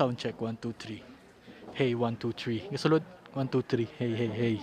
Sound check, 1, 2, 3. Hey, 1, 2, 3. Kasulod, 1, 2, 3. Hey, hey, hey.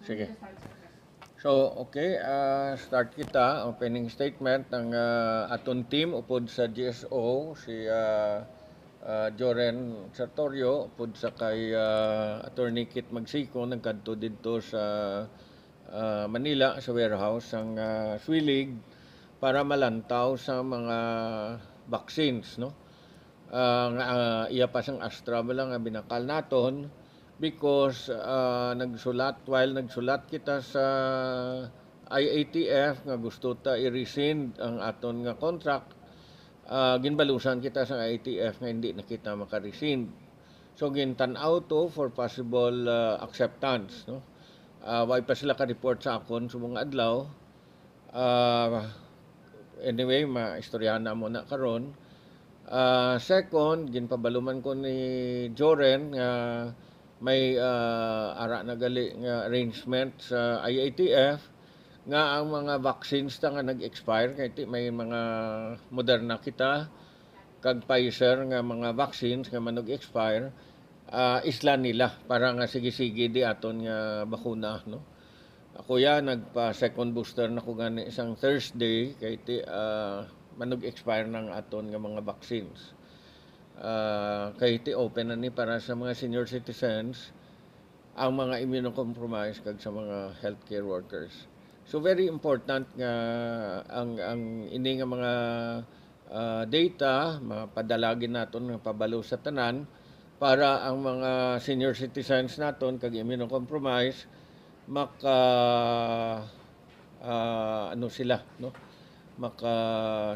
Sige. So, okay, start kita. Opening statement ng aton team upod sa GSO, si Joren Sartorio, upod sa kay Attorney Kit Magsiko, nagkadto dito sa Manila, sa warehouse ng Swilig para malantaw sa mga vaccines, no? Iya pa siyang Astra ba lang nga binakal naton because nagsulat kita sa IATF nga gusto ta i-rescind ang aton nga contract, ginbalusan kita sa IATF nga hindi na kita maka-rescind. So gintan-aw to for possible acceptance, no. Way pa sila ka-report sa akon sa mga adlaw. Anyway, maistoryahan na mo na karon. Second, ginpabaluman ko ni Joren nga may ara na gali nga arrangement sa IATF nga ang mga vaccines ta nga nag-expire kay may mga Moderna kita kag Pfizer nga mga vaccines nga manog-expire, isla nila para nga sige-sige di aton nga bakuna, no. Ako ya nagpa second booster na ko gani isang Thursday kay manog-expire ng aton nga mga vaccines. Kay open na ni para sa mga senior citizens, ang mga immunocompromised kag sa mga healthcare workers. So very important nga ang ini nga mga data mapadalagin naton nga pabalo sa tanan para ang mga senior citizens naton kag immunocompromised maka ano sila, no, maka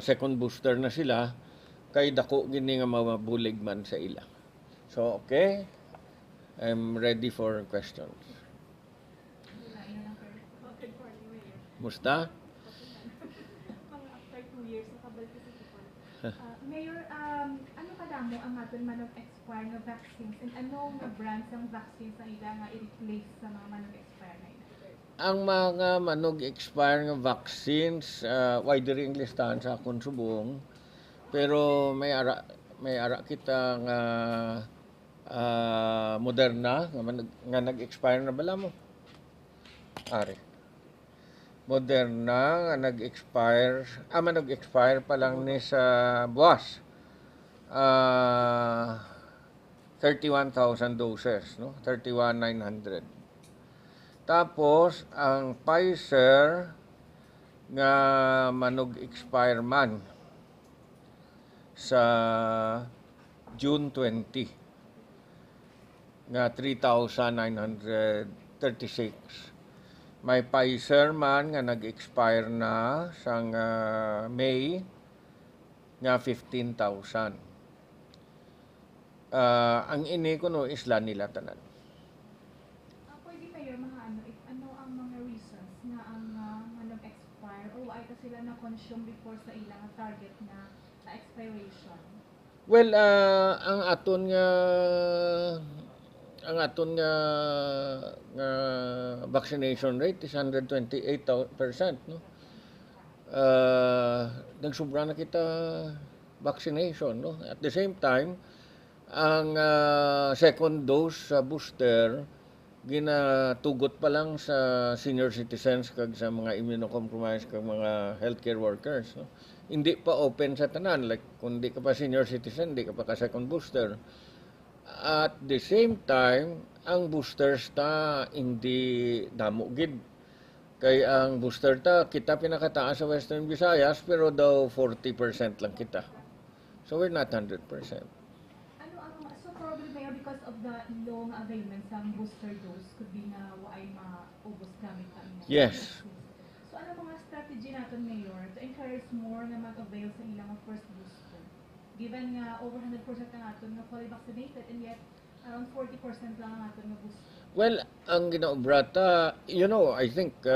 second booster na sila kay dako gini nga mabulig man sa ila. So okay, I'm ready for questions. Musta? Mga after 2 years nakabalik sa support. Mayor, ano kadamo ang aton manog-expire nga vaccines and ano nga brands ng vaccines na ila nga i-replace sa mga manog-expire na ila? Ang mga manog-expire nga vaccines, wider English tahan sa akong subong, pero may ara kita nga Moderna nga nag-expire na bala mo. Ari. Moderna nga nag-expire, manog-expire pa lang ni sa buwas. 31,000 doses, no? 31,900. Tapos ang Pfizer nga manog-expire man sa June 20 nga 3,936. May Pfizer man nga nag-expire na sa May nga 15,000. ang ini ko no isla nila tanan. Pwede kayo mga ano, if ano ang mga reasons na ang manong-expire o ay ka sila na-consume before sa ilang target na expiration? Well, ang aton nga vaccination rate is 128%, no. Nagsubra na kita vaccination, no. At the same time, ang second dose sa booster ginatugot pa lang sa senior citizens kag sa mga immunocompromised kag mga healthcare workers, no. Hindi pa open sa tanan, like kung di ka pa senior citizen, di ka pa ka second booster. At the same time, ang boosters ta hindi damo gid. Kay ang booster ta kita pinakataas sa Western Visayas pero daw 40% lang kita. So we're not 100%. Ano ang so probably mayor because of the long availment sa booster dose could be na ay maubos gamit ka Yes. So ano mga strategy natin mayor to encourage more na mag-avail sa ilang first booster? Given nga over 100% ang aton nga fully vaccinated and yet around 40% lang ang aton nga booster. Well, ang ginaobrata, I think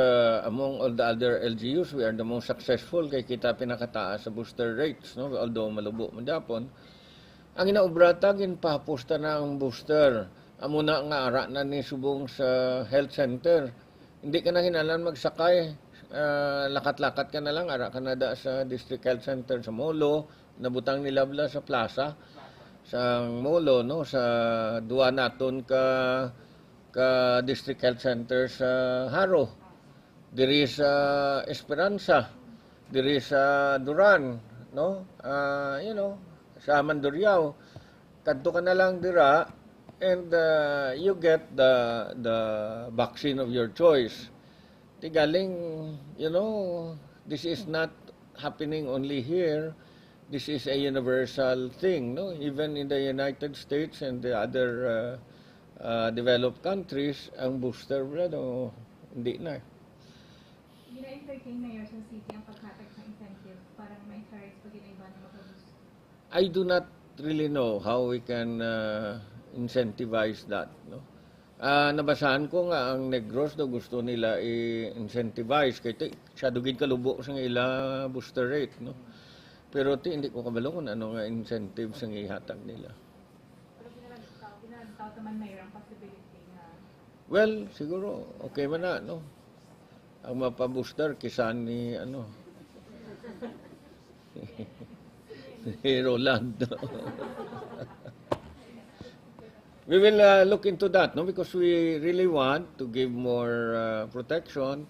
among all the other LGUs, we are the most successful kay kita pinakataas sa booster rates, no? Although malubo man Japon. Ang ginaobrata, ginpapusta na ang booster. Amo na nga ara na ni subong sa health center. Hindi ka na hinalan magsakay. Lakat-lakat ka na lang, ara ka na da sa district health center sa Molo, nabutang nilabla sa plaza, sa Molo, no? Sa duwa naton ka district health center sa Haro, diri sa Esperanza, diri sa Duran, no, sa Mandurriao, kadto ka na lang dira and you get the vaccine of your choice. Tigaling, this is not happening only here. This is a universal thing, no, even in the United States and the other developed countries, ang booster hindi na. Gina-entertain mayor sa city ang paghatag ng incentive para ma-encourage pag ginaiba ng mag-booster? I do not really know how we can incentivize that, no. Nabasahan ko nga ang Negros do gusto nila i-incentivize kay siya dugid kalubo sa ila booster rate, no. Pero hindi ko kabalo kung ano nga incentive sa ihatag nila. Ginalitaw naman mayor ang possibility na Well, siguro okay man na, no. Ang mapabooster kisan ni ni Roland. We will look into that, no, because we really want to give more protection.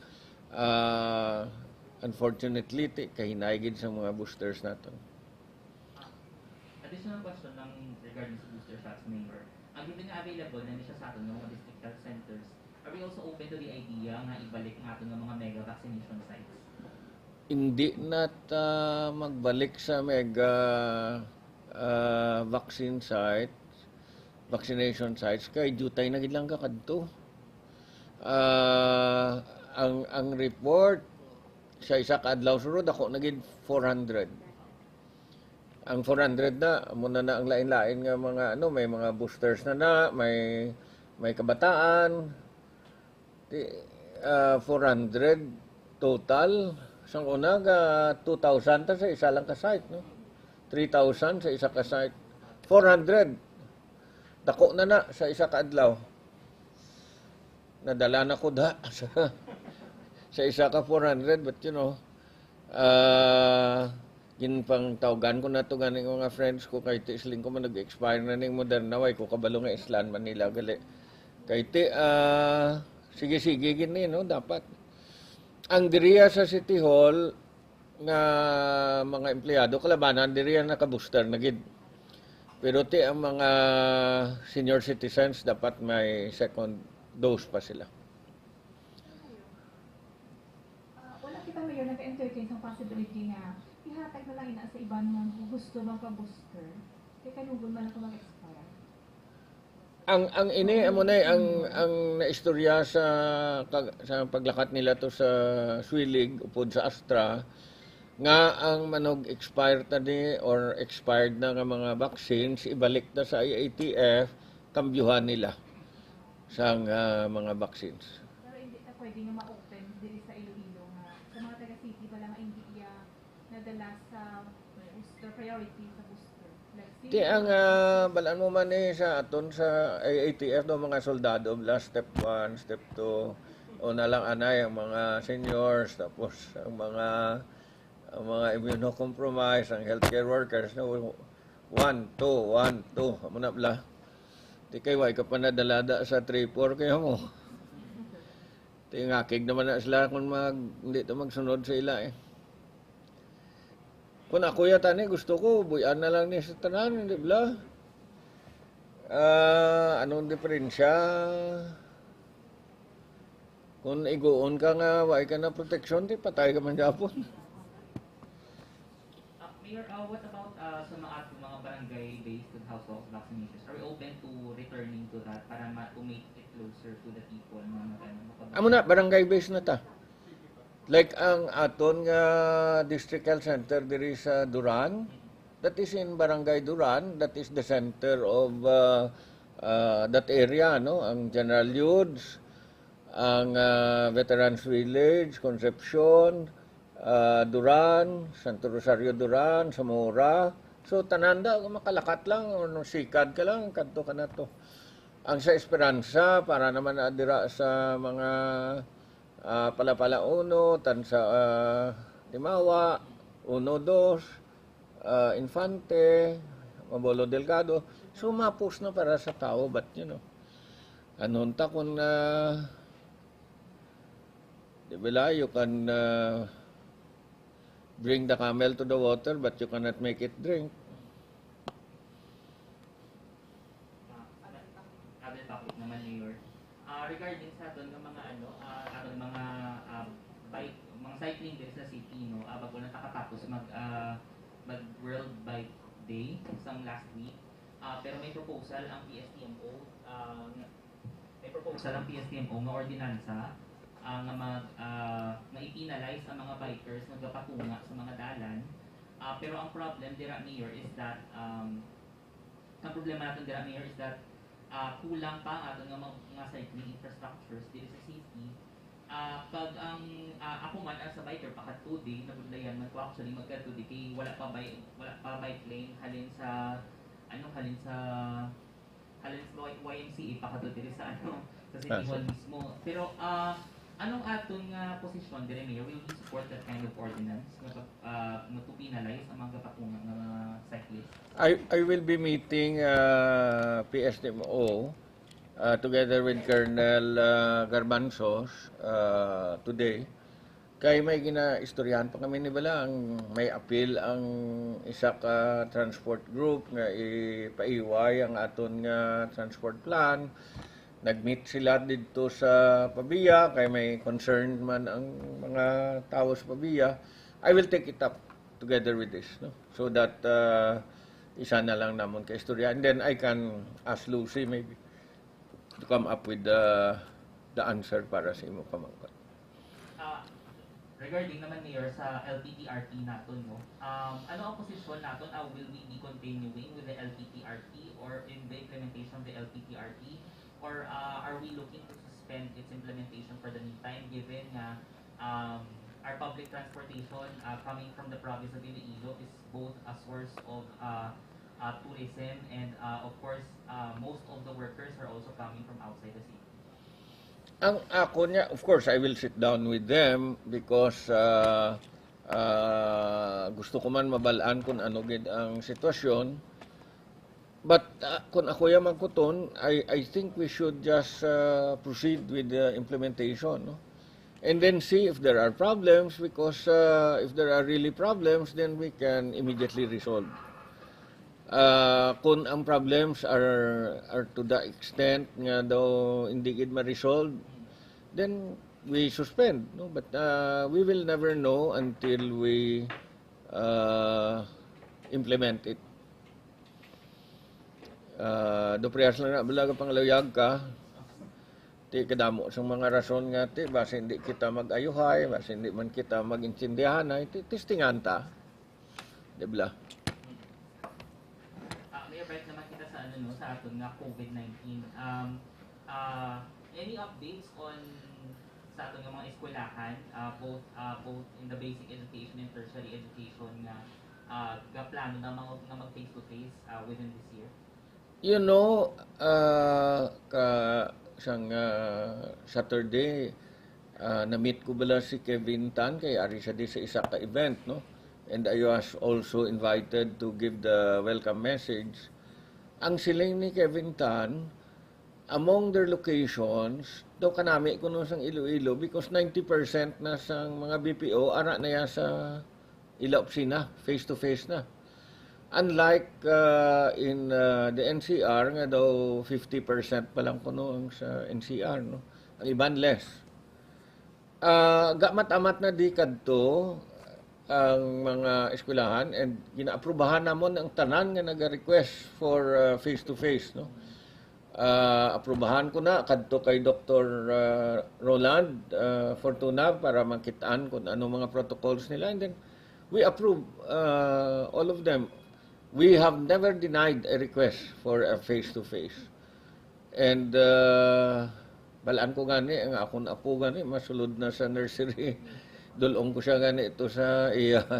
Unfortunately, kahinaygid sa mga boosters natin. Additional question lang regarding sa booster shots, Mayor. Ang given nga available na siya sa atin ng mga district health centers, are we also open to the idea nga ibalik ang atin ng mga mega vaccination sites? Hindi na magbalik sa mega vaccination sites kay jutay na gid lang kakadto. Ang report sa isa ka adlaw surod ako nagid 400. Ang 400 na muna na ang lain-lain nga mga may mga boosters na may kabataan. 400 total. Sang una ga 2,000 ta sa isa lang ka site, no. 3,000 sa isa ka site. 400 dako na sa isa ka adlaw. Nadala na ko da sa isa ka 400, but ginpang tawagan ko na to ganing mga friends ko kay ti isling ko man nag-expire na ning Moderna way ko kabalo nga Islan Manila gali. Kay ti sige gini, no, dapat ang diriya sa City Hall nga mga empleyado kalabanan diriya naka-booster na gid. Pero ti ang mga senior citizens dapat may second dose pa sila. Wala kita mayor nag-entertain sa possibility nga ihatag na lang ina sa iban nga gusto magpa-booster kaya kanugon man ako mag-expire. Ang ini amo na ang naistorya sa paglakat nila to sa Swilig upod sa Astra nga ang manog expired na ni or expired na nga mga vaccines ibalik na sa IATF kambyuhan nila sa mga vaccines. Pero hindi na pwede nga ma-open diri sa Iloilo nga sa mga taga-city pala nga hindi iya nadala sa booster priority sa booster. Di ang balaan mo man sa aton sa IATF no mga soldado last step 1, step 2 o na lang anay ang mga seniors tapos ang mga immunocompromised, ang healthcare workers no 1, 2, 1, 2 amo na bala. Di kay way ka pa nadalada sa 3, 4 kayo mo. Di ngakig naman na sila kung hindi to magsunod sa ila eh. Kung ako yata ni gusto ko, buyan na lang ni sa tanan, di ba? Anong diferensya? Kung iguon ka nga, way ka na proteksyon, di patay ka man Japon. Mayor, what about sa mga barangay-based household vaccinations? Are we open to returning to that para to make it closer to the people na Amo na, barangay-based na ta. Like ang aton nga district health center diri sa Duran, that is in Barangay Duran, that is the center of that area, no? Ang General Yudes, ang Veterans Village, Concepcion, Duran, Santo Rosario Duran, Zamora. So tananda makalakat lang, no, sikad ka lang, kadto ka na to. Ang sa Esperanza para naman adira sa mga Palapala 1, Tansa Limawa, 1, 2, Infante, Mabolo Delgado. So mapos na para sa tao, but anon ta kung di ba, you can bring the camel to the water but you cannot make it drink. Other topic naman, Mayor. Regarding sa aton ng mga aton mga bike, mga cycling din sa city, no, bago na nakatapos mag World Bike Day isang last week. Pero may proposal ang PSTMO nga ordinansa nga ipinalize ang mga bikers nga gapatunga sa mga dalan. Pero ang problem dira, Mayor, is that ang problema natin dira, Mayor, is that kulang pa aton nga mga cycling infrastructures diri sa city. Pag ang ako man as a biker pakadto day nagudlayan man ko actually magkadto kay wala pa bike lane halin sa YMCA pakadto diri sa sa City Hall mismo. Pero anong aton nga posisyon diri, Mayor? Will you support that kind of ordinance nga to penalize ang mga patunga nga mga cyclists? I will be meeting PSTMO together with Colonel Garbanzos today. Kay may ginaistoryahan pa kami ni Bala, may appeal ang isa ka transport group nga ipaiway ang aton nga transport plan. Nag-meet sila dito sa Pabia, kay may concern man ang mga tao sa Pabia. I will take it up together with this, no? So that isa na lang namon kay istorya. And then I can ask Lucy maybe to come up with the answer para sa imo pamangkot. Regarding naman, Mayor, sa LPTRT naton, no? Ano ang posisyon naton? Will we be continuing with the LPTRT or in the implementation of the LPTRT? Or are we looking to suspend its implementation for the meantime, given na our public transportation coming from the province of Iloilo is both a source of tourism and of course most of the workers are also coming from outside the city? Ang ako niya, of course, I will sit down with them because gusto ko man mabalaan kung ano gid ang sitwasyon. But kung ako yung magkuton, I think we should just proceed with the implementation, no? And then see if there are problems, because if there are really problems, then we can immediately resolve. Kung ang problems are to the extent nga daw hindi gid ma-resolve, then we suspend, no? But we will never know until we implement it. Do priyas lang na balaga panglawiyag ka. Ti kadamo sa mga rason nga ti base hindi kita mag-ayuhay, base hindi man kita mag-intindihan ay testingan ta. Di ba? May break naman kita sa ano no sa aton nga COVID-19. Any updates on sa aton nga mga eskwelahan, both in the basic education and tertiary education nga ga plano na mga mag face to face within this year? You know, sang Saturday, na-meet ko bala si Kevin Tan kay ari siya di sa isa ka event, no? And I was also invited to give the welcome message. Ang siling ni Kevin Tan, among their locations, daw kanami ko no sang Iloilo because 90% na sang mga BPO ara na ya sa ila opisina, face-to-face na. Unlike in the NCR, nga daw 50% pa lang kuno ang sa NCR, no? Ang iban less. Gamat-amat na di kadto ang mga eskwelahan and ginaaprubahan namon ang tanan nga naga-request for face-to-face, no? Aprubahan ko na kadto kay Dr. Roland Fortuna para makitaan kung ano mga protocols nila and then we approve all of them. We have never denied a request for a face-to-face. And balaan ko gani, ang akong apo gani, masulod na sa nursery. Dulong ko siya gani ito sa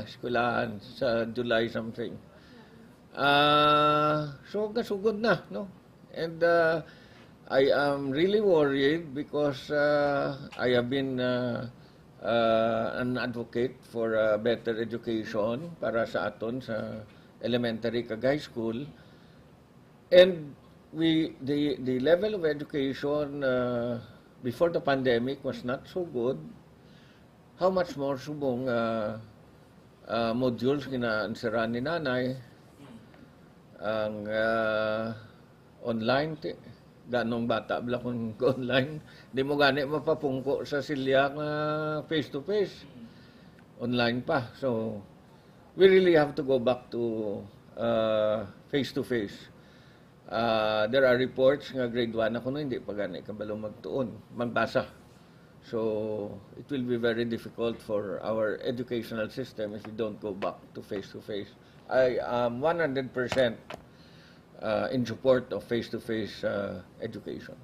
eskwelahan sa July something. So, kasugod na, no? And I am really worried because I have been an advocate for better education para sa aton sa elementary kag high school, and the level of education before the pandemic was not so good. How much more subong modules kinaansirahan ni nanay ang online ganong bata bla kung online di mo gani mapapungko sa silya nga face to face, online pa. So we really have to go back to face-to-face. There are reports nga grade 1 ako no, hindi pa gani kabalo magbasa. So, it will be very difficult for our educational system if we don't go back to face-to-face. I am 100% in support of face-to-face education.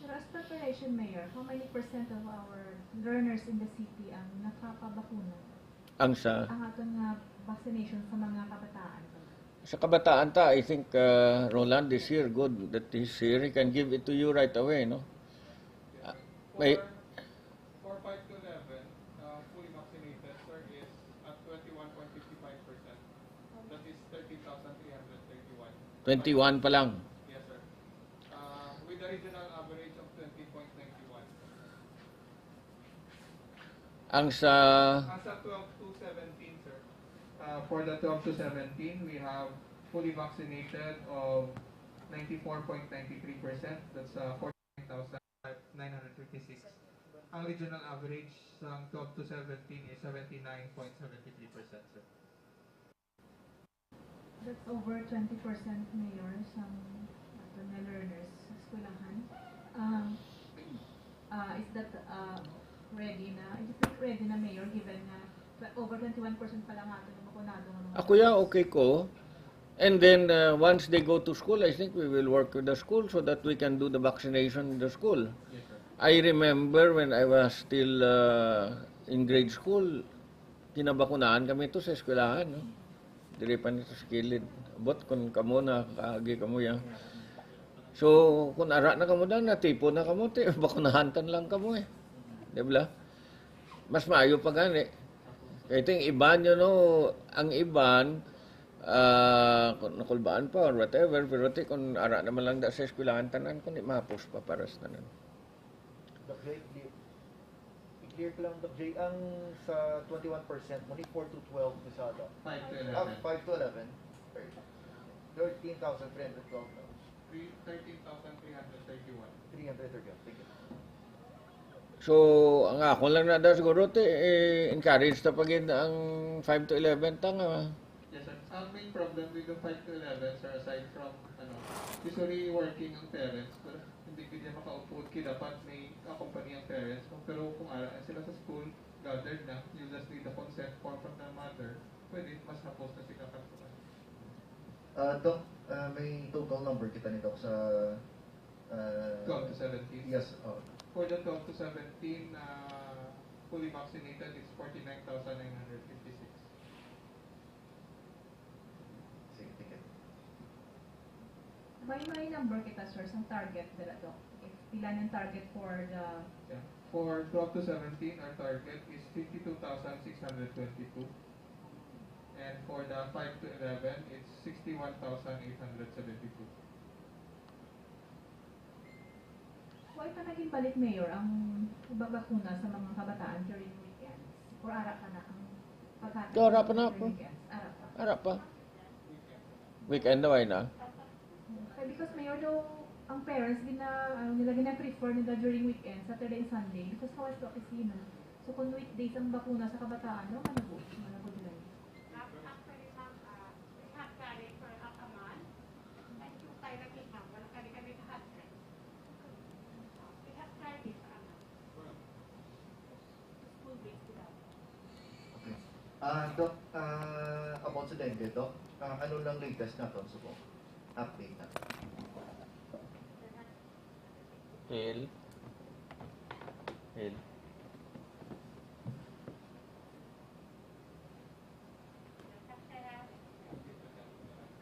Pero as preparation, Mayor, how many percent of our learners in the city ang nakapabakuna? Ang sa Ang aton vaccination sa mga kabataan. sa kabataan ta, I think Roland is here, good that he's here. He can give it to you right away, no? May For 5 to 11, fully vaccinated, sir, is at 21.55%. That is 13,331. 21 pa lang. Yes, sir. With the regional average of 20.91. Ang sa As at 12 to 17, sir. For the 12 to 17, we have fully vaccinated of 94.93%. That's 49,956. Ang regional average ng 12 to 17 is 79.73%, sir. That's over 20%, Mayor, sa aton na learners sa eskwelahan. Is that ready na? Is it ready na, Mayor, given na over 21% pa lang aton na makunado ng mga... ako ya okay ko. And then once they go to school, I think we will work with the school so that we can do the vaccination in the school. Yes, sir. I remember when I was still in grade school, kinabakunaan kami ito sa eskwelahan, no? Dire pa nito sa kilid. Abot kung kamo na kaagi kamo ya. So kung ara na kamo na tipo na kamo ti bakunahantan lang kamo eh. Di ba? Mas maayo pa gani. Kaya ito yung iban yun, no? Ang iban, kung nakulbaan pa or whatever, pero ito kung ara naman lang da sa eskwelahan tanan, kung di mahapos pa para sa tanan. Doc Jay, i-clear ko lang, Doc Jay, ang sa 21%, muli 4 to 12 Mesada. 5 to 5 to 11, 13,312 now. 13,331. 331, thank you. So, ang ako lang na da siguro, encourage na pagin ang 5 to 11 tanga. Yes, sir. Ang main problem with the 5 to 11, sir, aside from, usually working ang parents, pero hindi di ko niya maka-upload ki dapat may accompany ang parents mo. Pero kung ara na sila sa school, gathered na, you just need the consent form from the mother, pwede mas na-post na si kakatuan. Doc, may total number kita ni Doc sa... 12 to 17. Yes, For the 12 to 17, fully vaccinated, it's 49,956. sige, ticket. May number kita, sir, sa target nila, Doc. If ilan yung target for the... Yeah. For 12 to 17, our target is 52,622. And for the 5 to 11, it's 61,872. Why ka naging balik, Mayor, ang babakuna sa mga kabataan during weekends? Or ara ka na ang pagkakataon Do, ara pa na during ako. weekends? Ara pa. Harap pa. Weekend na na. Okay, because Mayor, daw, ang parents, nila gina-prefer nila during weekends, Saturday and Sunday, because kawas to opisina. So kung weekdays ang bakuna sa kabataan, no, manabot nila. Actually, ma'am, we have carried for a month. And yung tayo nakita, wala kami kahatid. We have tried it for a month. School week without. Okay. Doc, about sa dengue, Doc, ano lang latest na ito? So, update na. Hill.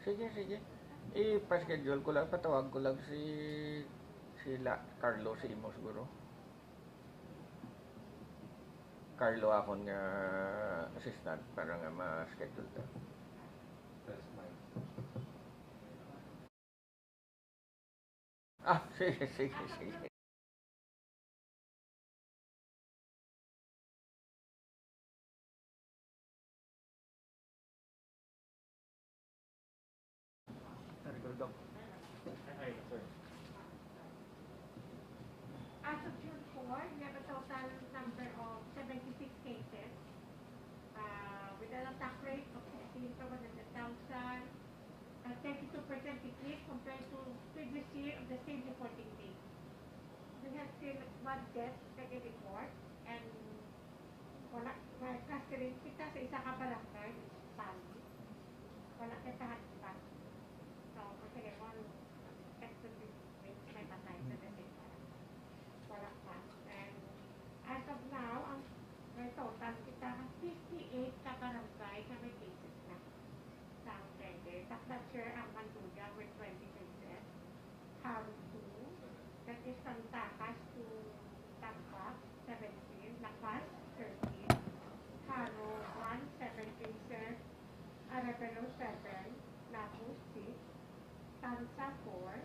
Sige. I-pa-schedule ko lang, patawag ko lang sila Carlo si Imo siguro. Carlo akong nga assistant para nga ma-schedule ta. That's mine. Sige. As of June 4, we have a total number of 76 cases with an attack rate of 16 per 100,000, a 32% decrease compared to previous year of the same reporting date. We have still one death that we report and wala, clustering kita sa isa ka barangay, which is Pali. Wala kita hatipan. So, kasi one expected may patay sa same barangay. Wala pa. And as of now, ang may total kita 58 ka barangay na may cases na sa ang trender. Takdatsure ang Manduga with 20 cases. Haru 2, that is from Takas to Tampa, 17. Lapas, 13. Haro 1, 17 sir. Arevalo 7. Lapu 6. Tansa 4.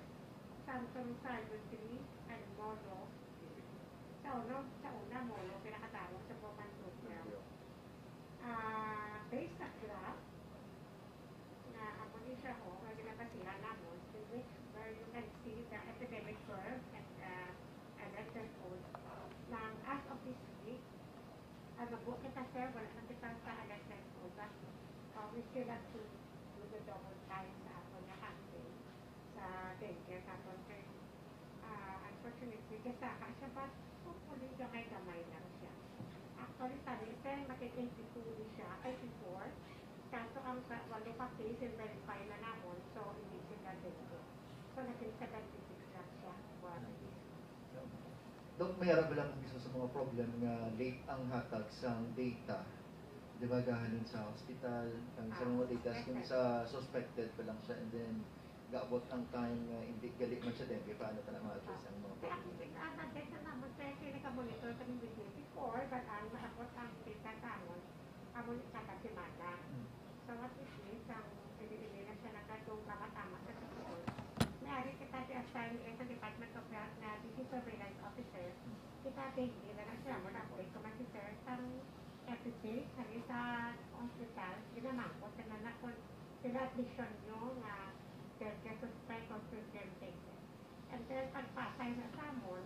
Santon Salvo 3. And Moro. Sa una Moro, pinakatawag sa Bumantuga. Based sa graph, na ako din siya ho, na ginabasihan namin, in which where you can see the epidemic curve at elected code. Nang as of this week, mag-book kita sir, wala na kita sa elected code. But we still have to do the double time sa ako na campaign sa daycare sa ako. Unfortunately, kasaka siya, but hopefully gamay-gamay lang siya. Actually, sabi, pero makik-82 siya, 84. Kaso ang 8 pa case and verify na namon, so hindi sila dito. So naging 76 lang siya. Doc, may arab lang kung isa sa mga problem nga late ang hatag sa data. Di ba gahanin sa hospital, ang sa mga data, yung sa suspected pa lang siya, and then gaabot ang time nga hindi galit man siya dengue, paano ka na ma-address ang mga Kaya problem? ang nag-test na naman sa kinika-monitor kami with before, but ang maakot ang data tamon, amon kakasimata. So what it is, ang pinili na siya nakatong tama-tama sa support. May-ari kita si-assign sa Department of Health na Disease Surveillance Officer. Kita hindi na lang siya mo na po ito man si Sir sa episode sa hospital, ginamangkot na nakon sila admission nyo na their suspect or confirmed cases. And then pagpasay na sa amon,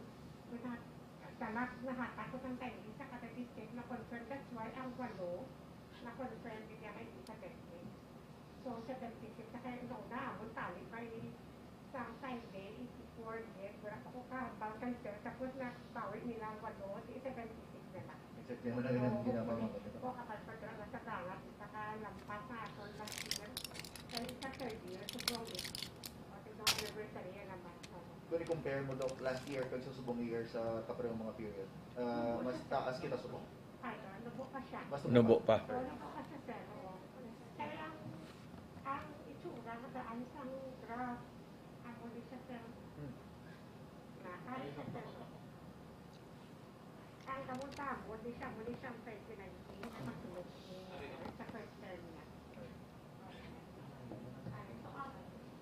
sa last na hatakot ang tayo sa katatistic na confirm, that's why ang 8 na confirm niya may isa testing. So, 76 na kayo noon na, amon tali pa sa sometime din, 84 din, wala pa ko kahambang kanser, tapos na-power nila 8, 76 na lang. Exactly, mo na rin ang ginagawa mo. O kapag pagkakaroon na sa bangat, nakalampas na ako last year, sa third year, sa growing. O tignan anniversary yan naman. Kung i-compare mo daw last year kag sa subong year sa kaparehong mga period, mas taas kita subong. Ay, nubo pa siya. Mas Nubo pa. O, nubo pa siya, sir. Oo. Kaya ang itsura, nadaan sa graph, ang uli siya, sir. Nakaya siya, sir. Ang kamutamo, muli siyang 2019, na masulog sa first term niya. So,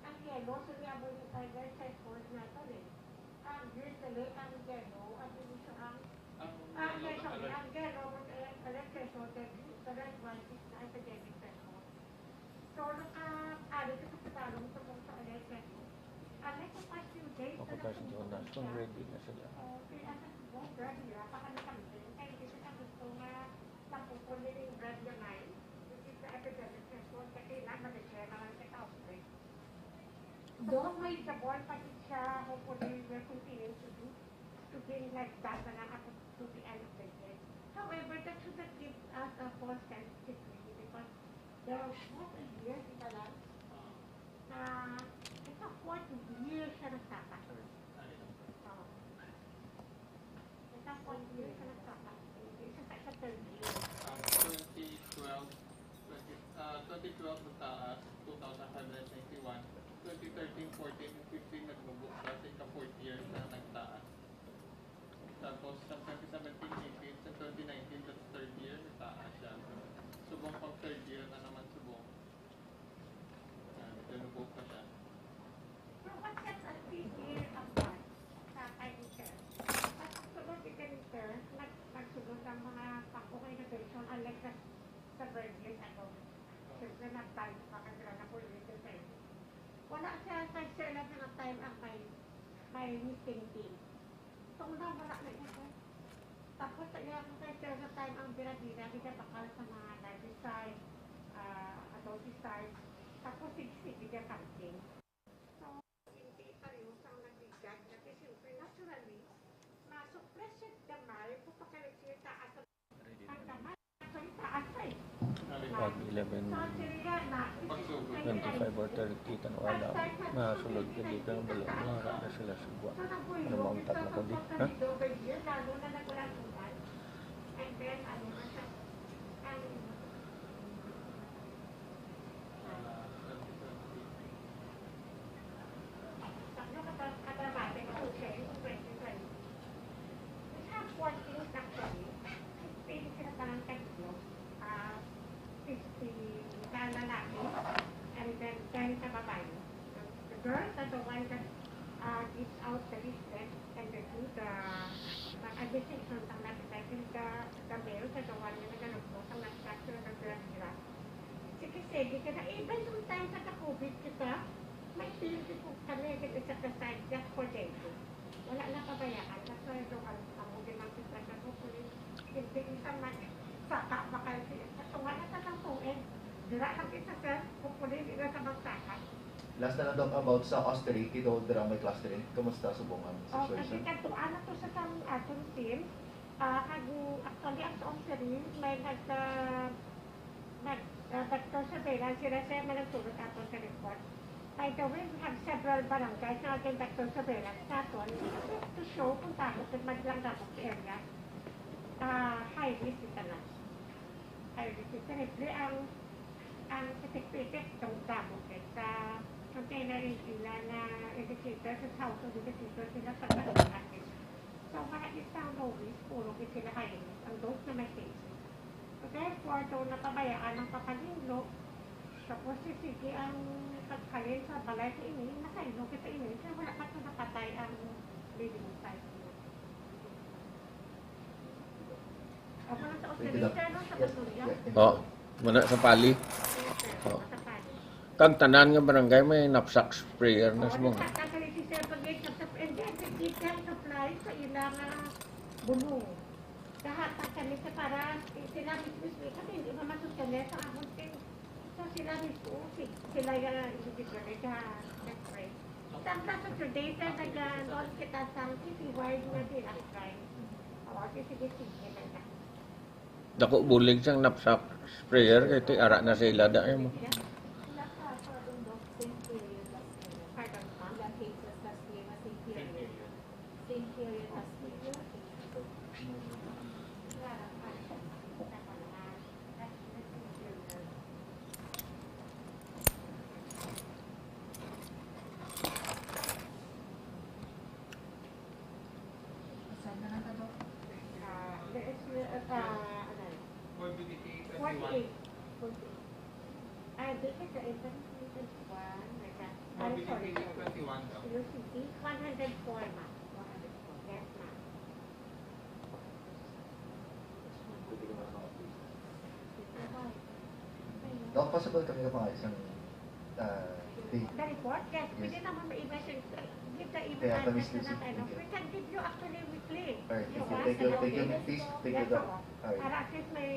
ang yellow, so niya mo yung tiger set course na ito rin. Ang usually, ang yellow, at yung isa ang yellow, correct threshold, the red one is the epidemic threshold. So, naka-add ito sa patalong sa kung sa red threshold. Ang next pa yung date, ready na sila. kaya sa subong, brad nila, pakano kami din, kaya dito sa gusto nga tapupon nila yung brad niya 9, which is the epidemic threshold, kasi kailangan mag-share naman sa outbreak. Doon may sabon, pati siya, hopefully, we're continuing to bring like that na lang ako to the end of the year. However, that should not give us a false sensitivity because there are 40 years ito lang na it's a 40 years siya nagtakas. It's a 40 years siya nagtakas. It's a third year. 2012 mataas, 2,191. 2013, 14, and 15 nagnubo kasi ka-4th year na nagtaas. Tapos sa 2017, 18, sa 2019, that's third year, nagtaas siya. Subong pag third year na naman subong. Nanubo pa siya. So what sets us this year apart sa kaibigan? At sunod si Ganiter, nagsunod ang mga pang-innovation unlike sa bird years ago. Siyempre nag-time pa kasi na po yung time. Wala siya sa lahat ng time ang may missing team. So wala na ito. Tapos sa iya sa time ang bira-bira, hindi bakal sa mga larvicide, adulticide, tapos sigsig, hindi camping. So, hindi tayo sa nagbigat na kasi siyempre naturally, ma-suppress yung damay kung pagkalit taas ang damay. Actually, taas ay. Pag 11, 25 or 30, tanwala, masulod ka dito ng balon, mahara na sila sa buwan. Ano mga utak na kundi? Ha? Lalo na nagulatuan. And then, ano na siya, ang sabi ko katrabate ko siya yung 2020. We have 4 things actually. 15 sila parang tatlo. 50 na lalaki. And then 10 sa babae. The girls are the one that gives out the listed and they do the administration ng natin. The males are the one na naganopo sa manufacturer ng sila. Sige, kasi even sometimes sa COVID kita, may feeling po kami kasi sa side just for them. Wala na pabayaan. That's why ito ang muli ng sitwasyon ko po hindi isa man saka bakal siya. So wala na sa tuwid. Dira lang isa sir, hopefully hindi na sa magsakat. Last na lang daw about sa Austerity, ito drama may cluster rin. Kamusta subong ang Kasi situation? katuan na to sa atong team. Actually, ang Austerity, may Dr. Surveillance, sila siya managsulot ato sa report. By the way, we have several barangays na ating Dr. Surveillance nato to show kung tapos at maglanggapok area. High risk ito na. High risk ito. Siyempre, ang pitik-pitik itong damok sa container nila na indicator sa house of indicator sila sa pagkakasin. So, mga isang low risk, puro sila high risk. Ang dose na may cases. So, therefore, doon napabayaan ng papalinlo. Tapos, sige ang pagkalin sa balay sa ini, nakailog sa ini. Kaya wala pa ito napatay ang living size niya. Ako lang sa Australia, no? Sa Basuria. Muna sa pali. Sa Pali. Kag tanan nga barangay may knapsack sprayer na subong. Kakali si Sir Pagay sa supply sa ilang bulong. Lahat kakali sa para sila mismo kasi hindi ba masusunod sa amuntin. So sila mismo, sila yung individual sa spray. Samtang sa today, sir, nag-doon kita sa CC-wide na tinakay. O, sige na ka. Dako bulig sang knapsack sprayer kay ti ara na sa ilada mo. Pardon, ha? Same period as previous. Saan na lang ka, Dok? There is, ano, Morbidity 48. 21. This is the intermittent one. Morbidity Sorry. 21 daw. UCT, 104, ma'am. 104. Yes, ma'am. Dok, possible kami ka mga isang date. The report, yes. Yes. Pwede naman ma-email give the email Kaya kami address na specific. natin. We can give you actually weekly. Alright, You thank you. want, Thank you, okay? please. Thank you, Yes, Doc. po. Alright. Para at least may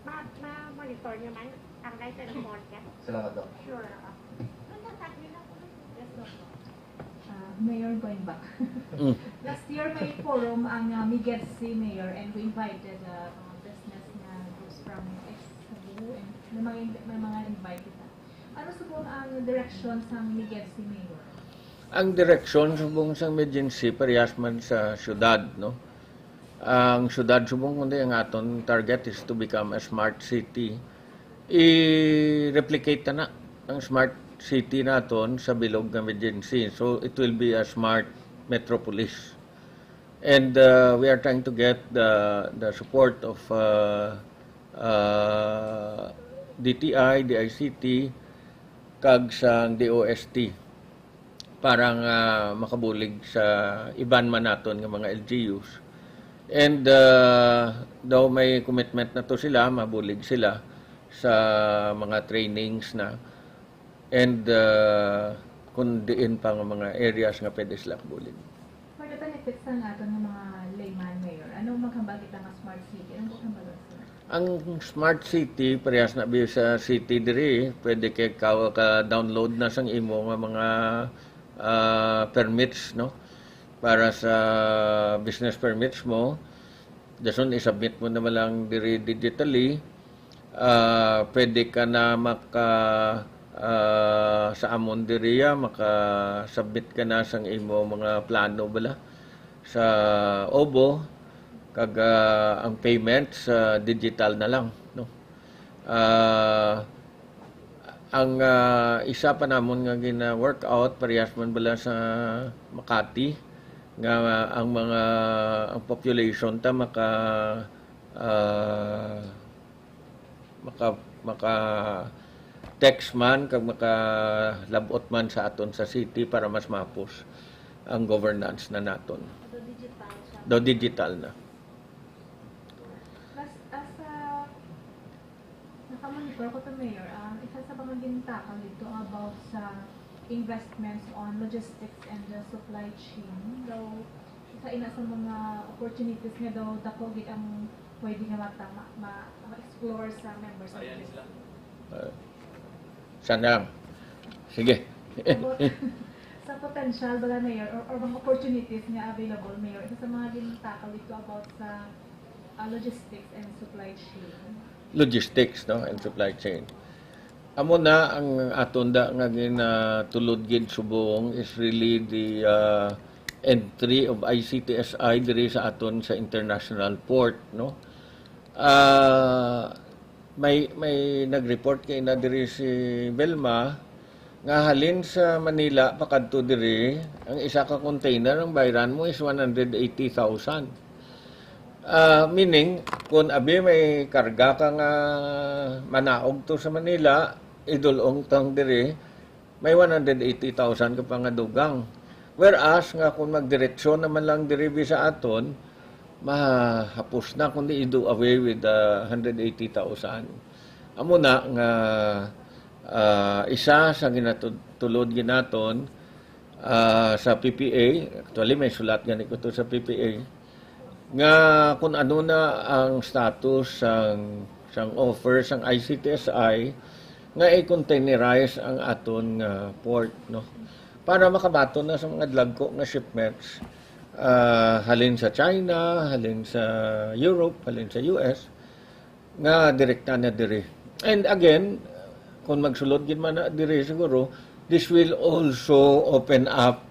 ma-monitor nyo man ang license report, yes? Salamat, Dok. Sure. Ano sa akin na po? Yes, Doc. Mayor, going back. Mm. Last year may forum ang Migetsi Mayor and we invited business na groups from Cebu and may mga invited na. Ano subong ang direction sa Migetsi Mayor? Ang direksyon subong sa emergency parehas man sa syudad, no. Ang syudad subong kundi ang aton target is to become a smart city. I-replicate na ang smart city naton sa bilog ng emergency. So it will be a smart metropolis. And we are trying to get the support of DTI, DICT, kag sang DOST para nga makabulig sa iban man naton nga mga LGUs. And daw may commitment na to sila, mabulig sila sa mga trainings na. And kung diin pa nga mga areas nga pwede sila kabulig. For the benefits ng aton ng mga layman, Mayor, anong maghambal kita nga smart city? Anong maghambal sa? Ang smart city, parehas na biyo sa city diri, pwede kay ka-download na sang imo nga mga permits, no? Para sa business permits mo. Dason isubmit mo naman lang diri digitally. Pwede ka na sa amon diriya maka-submit ka na sang imo mga plano bala sa OBO kag ang payment sa digital na lang, no. Ang isa pa namon nga gina-workout parehas man bala sa Makati nga ang population ta maka text man kag makalabot man sa aton sa city para mas mapos ang governance na naton. So digital siya. Do digital na. Nakamonitor ko to, Mayor, isa sa mga gintakal dito about sa investments on logistics and the supply chain. Daw, isa ina sa mga opportunities nga daw dako gid ang pwede nga ma-explore sa members of this. Sana lang. Sige. About sa potential bala, Mayor, or mga opportunities nga available, Mayor, isa sa mga gintakal dito about sa logistics and supply chain. Logistics, no, and supply chain. Amo na ang aton da nga ginatulod gid subong is really the entry of ICTSI diri sa aton sa international port, no. May nag-report kay na diri si Belma nga halin sa Manila pakadto diri ang isa ka container ang bayran mo is 180,000. Meaning, kung abi may karga ka nga manaog to sa Manila, idulong tang diri, may 180,000 ka pa nga dugang. Whereas, nga kung magdiretso naman lang diri sa aton, mahapos na kundi i-do away with 180,000. Amo na nga isa sa ginatulod ginaton sa PPA, actually may sulat gani ko to sa PPA, nga kung ano na ang status sang offer sang ICTSI nga i-containerize ang aton port, no. para makabaton na sa mga dlagko nga shipments halin sa China, halin sa Europe, halin sa US nga direkta na diri. And again, kung magsulod gid man na diri siguro, this will also open up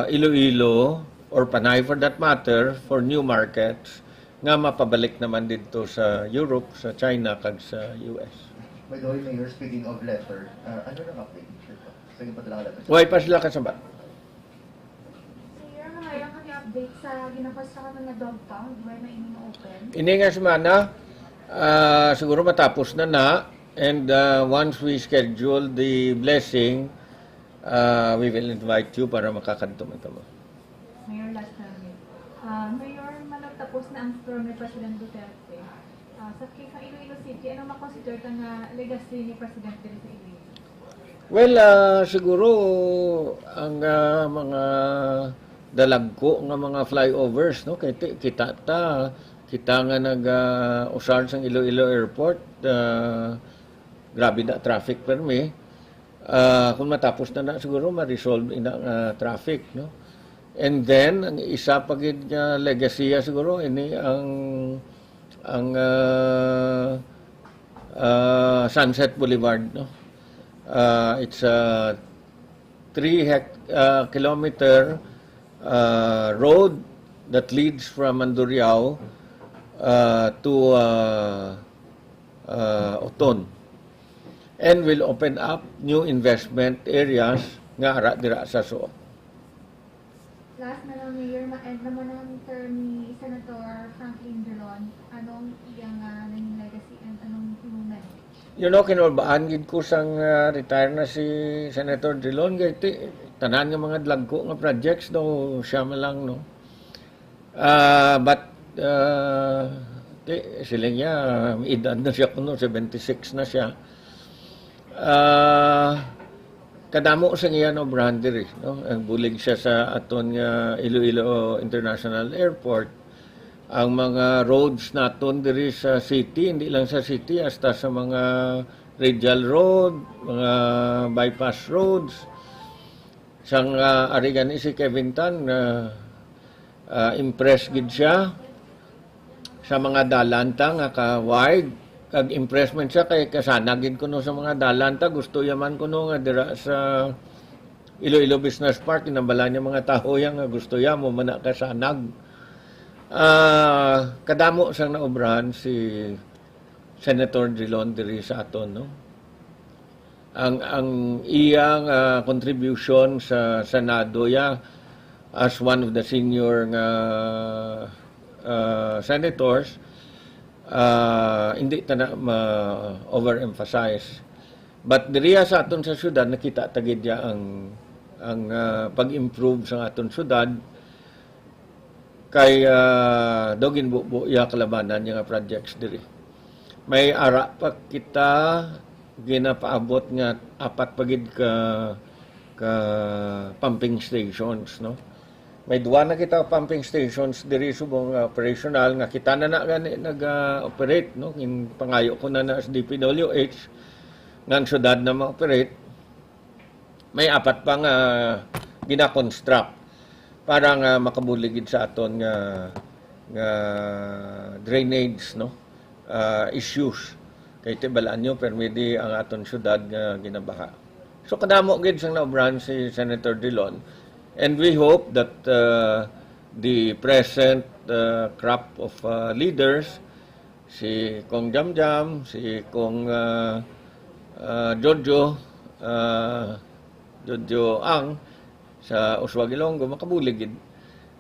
Iloilo or Panay for that matter for new markets nga mapabalik naman dito sa Europe, sa China kag sa US. By the way, Mayor, speaking of letter, ano nang update dito? Sige pa talaga letter. Way pa sila kasabat. Mayor, mayroon kami update sa ginakonstruct na dog pound where na ini open. Ini nga semana, siguro matapos na and once we schedule the blessing, we will invite you para makakadto man kamo. Mayor, last namin. Mayor, managtapos na ang tour ni President Duterte. Sa Iloilo City, ano makonsider ka nga legacy ni President din sa Iloilo? Well, siguro ang mga dalagko nga mga flyovers, no, kay kita nga nag-usar sa Iloilo Airport, grabe na traffic permi. Kung matapos na siguro ma-resolve ina traffic, no. And then ang isa pa gid nga legacy siguro ini ang Sunset Boulevard, no. It's a 3-kilometer road that leads from Mandurriao to Oton, and will open up new investment areas nga ara dira sa Suo. Last na lang, Mayor, ma-end naman ang term ni Senator Franklin Drilon. Anong iyang naging legacy and anong message? You know, kinulbaan gid ko sang retire na si Senator Drilon kay tanan nga mga dlagko nga projects daw siya man lang, no. But sila niya edad na siya kuno 76 na siya. Kadamo sa iya no brandery, no. Ang bulig siya sa aton nga Iloilo International Airport. Ang mga roads naton diri sa city, hindi lang sa city, hasta sa mga radial road, mga bypass roads. Sang arigan ni si Kevin Tan, impressed gid siya sa mga dalanta nga ka-wide. Kag impressment siya kay kasanagin ko no sa mga dalanta, gusto yaman ko no nga dira sa Iloilo Business Park, inambala niya mga tao yang nga gusto ya mo man kasanag. Kadamo sang naobrahan si Senator Drilon diri sa aton, no. Ang iyang contribution sa Senado ya as one of the senior senators, hindi ta na ma-overemphasize. But diriya sa aton sa syudad nakita tagid ya ang pag-improve sa aton syudad kay dogin buo ya kalabanan nga projects diri. May ara pa kita ginapaabot nga apat pagid ka pumping stations, no. May duwa na kita pumping stations diri subong operational nga kita na gani nag-operate, no. In pangayo ko na sa DPWH ngang syudad na ma-operate. May apat pang gina-construct para nga makabuligid sa aton nga drainage, no, issues. Kay tibalaan nyo permedi ang aton syudad nga ginabaha. So kadamo gid sang naobrahan si Senator Drilon, and we hope that the present crop of leaders, si Kong Jamjam, si Kong Jojo Ang sa Uswag Ilonggo makabulig gid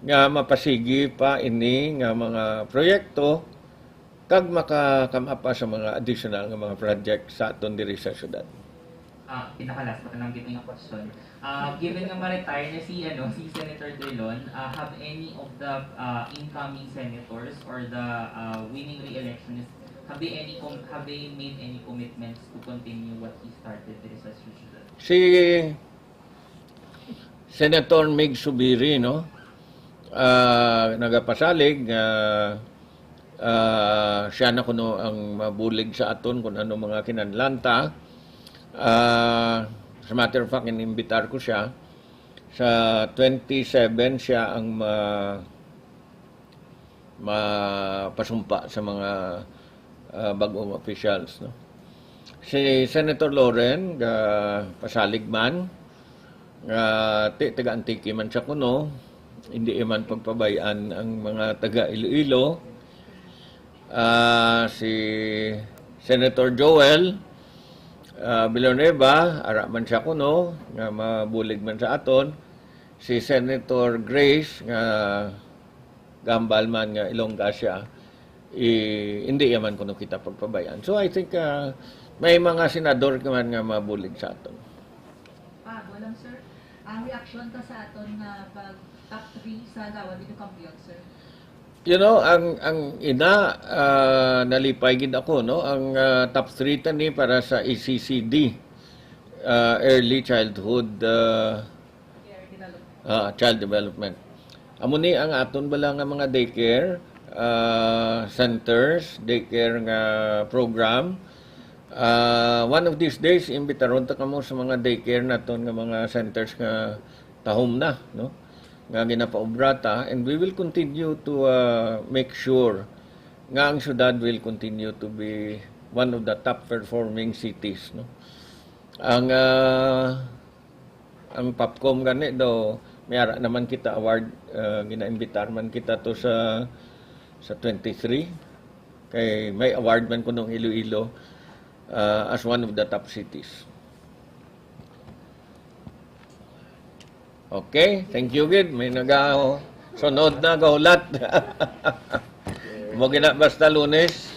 nga mapasigi pa ini nga mga proyekto kag makakamapa sa mga additional nga mga project sa aton diri sa syudad. Pinakalas pa lang kita yung question. Given nga ma-retire na si Senator Drilon, have any of the incoming senators or the winning re-electionists have they made any commitments to continue what he started there sa syudad? Si Senator Mig Subiri, no, nagapasalig siya na kuno ang mabulig sa aton kung ano mga kinanlanta. as a matter of fact, inimbitar ko siya. Sa 27 siya ang mapasumpa sa mga bagong officials, no? Si Senator Loren pasalig man taga-Antique man siya kuno, hindi man pagpabayaan ang mga taga Iloilo. Si Senator Joel Villanueva, ara man siya kuno, nga mabulig man sa aton. Si Senator Grace, nga gambal man nga Ilongga siya, hindi yaman kuno kita pagpabayan. So I think may mga senador man nga mabulig sa aton. Walang sir. Ang reaction ta sa aton nga pag top 3 sa Gawa dito Kampiyon, sir. You know, ang ina nalipay gid ako, no, ang top 3 tani para sa ECCD, early childhood child development. Amo ni ang aton bala nga mga daycare centers, daycare nga program. One of these days imbitaron ta kamo sa mga daycare naton nga mga centers nga tahom na, no, nga ginapaubrata, and we will continue to make sure nga ang syudad will continue to be one of the top performing cities, no. Ang Popcom gani daw mayara naman kita award, ginaimbitar man kita to sa 23 kay may award man kuno Iloilo as one of the top cities. Okay, thank you gid. May sunod na gahulat. Mo gina basta Lunes.